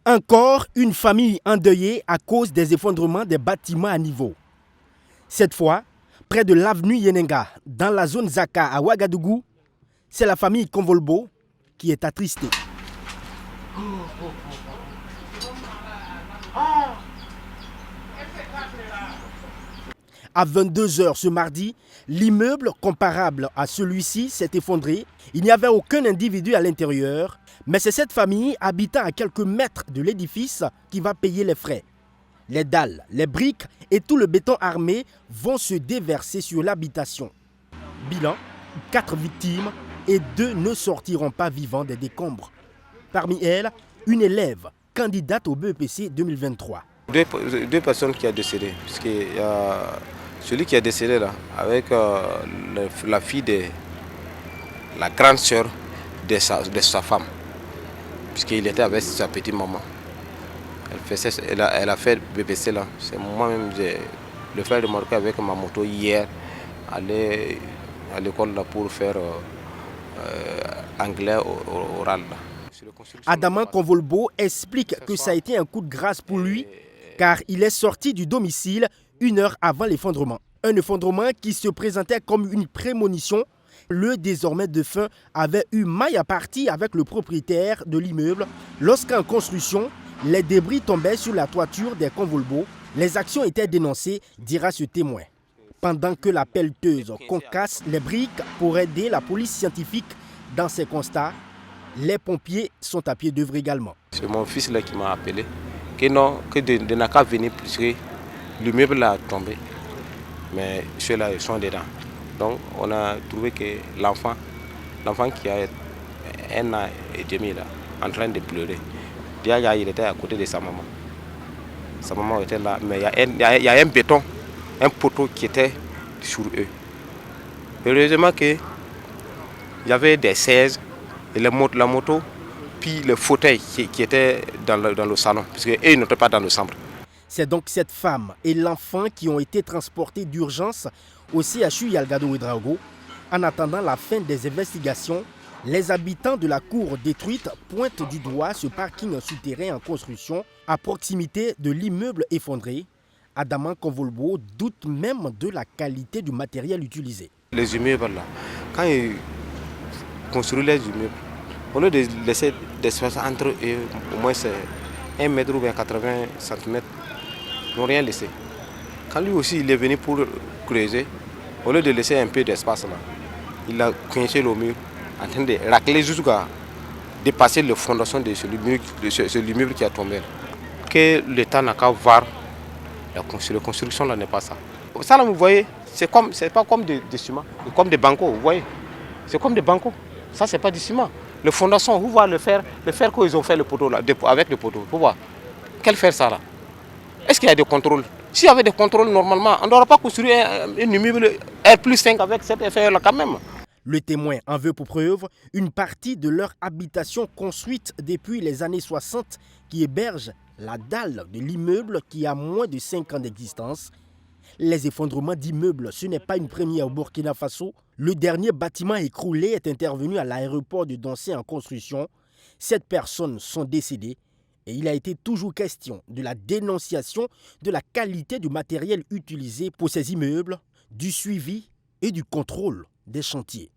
Encore une famille endeuillée à cause des effondrements des bâtiments à niveau. Cette fois, près de l'avenue Yenenga, dans la zone Zaka à Ouagadougou, c'est la famille Convolbo qui est attristée. À 22 h ce mardi, l'immeuble comparable à celui-ci s'est effondré. Il n'y avait aucun individu à l'intérieur, mais c'est cette famille habitant à quelques mètres de l'édifice qui va payer les frais. Les dalles, les briques et tout le béton armé vont se déverser sur l'habitation. Bilan, 4 victimes et 2 ne sortiront pas vivants des décombres. Parmi elles, une élève candidate au BEPC 2023. Deux personnes qui ont décédé, parce qu'il y a celui qui a décédé là, avec la fille de la grande sœur de sa femme, puisqu'il était avec sa petite maman. Elle a fait BPC là. C'est moi-même, le frère de Marco avec ma moto hier, aller à l'école là pour faire anglais oral. Là. Adama Convolbo explique que ça a été un coup de grâce pour lui, car il est sorti du domicile 1 heure avant l'effondrement. Un effondrement qui se présentait comme une prémonition. Le désormais défunt avait eu maille à partie avec le propriétaire de l'immeuble lorsqu'en construction, les débris tombaient sur la toiture des Convolbo. Les actions étaient dénoncées, dira ce témoin. Pendant que la pelleteuse concasse les briques pour aider la police scientifique dans ses constats, les pompiers sont à pied d'œuvre également. C'est mon fils là qui m'a appelé que de n'a qu'à venir puisque l'immeuble a tombé. Mais ceux-là, ils sont dedans. Donc on a trouvé que l'enfant qui a 1 an et demi là, en train de pleurer, déjà il était à côté de sa maman. Sa maman était là, mais il y a un béton, un poteau qui était sur eux. Heureusement qu'il y avait des 16 et la moto, puis le fauteuil qui était dans le salon, parce qu'eux ils n'étaient pas dans le chambre. C'est donc cette femme et l'enfant qui ont été transportés d'urgence au CHU Yalgado Ouedraogo. En attendant la fin des investigations, les habitants de la cour détruite pointent du doigt ce parking souterrain en construction à proximité de l'immeuble effondré. Adama Convolbo doute même de la qualité du matériel utilisé. Les immeubles là, quand ils construisent les immeubles, au lieu de laisser des espaces entre eux, au moins c'est 1 mètre ou bien 80 cm, ils n'ont rien laissé. Quand lui aussi il est venu pour creuser, au lieu de laisser un peu d'espace là, il a coincé le mur en train de racler jusqu'à dépasser les fondations de ce immeuble qui a tombé. Que l'État n'a qu'à voir, la construction là n'est pas ça. Ça là vous voyez, c'est pas comme des ciments, c'est comme des bancos, vous voyez. C'est comme des bancos, ça c'est pas du ciment. Les fondations, vous voyez le fer qu'ils ont fait le poteau là, avec le poteau, vous voyez. Quel fer ça là? Est-ce qu'il y a des contrôles? S'il y avait des contrôles, normalement, on n'aurait pas construit un immeuble R+5 avec cet effet-là quand même. Le témoin en veut pour preuve une partie de leur habitation construite depuis les années 60 qui héberge la dalle de l'immeuble qui a moins de 5 ans d'existence. Les effondrements d'immeubles, ce n'est pas une première au Burkina Faso. Le dernier bâtiment écroulé est intervenu à l'aéroport de Dancé en construction. 7 personnes sont décédées. Et il a été toujours question de la dénonciation de la qualité du matériel utilisé pour ces immeubles, du suivi et du contrôle des chantiers.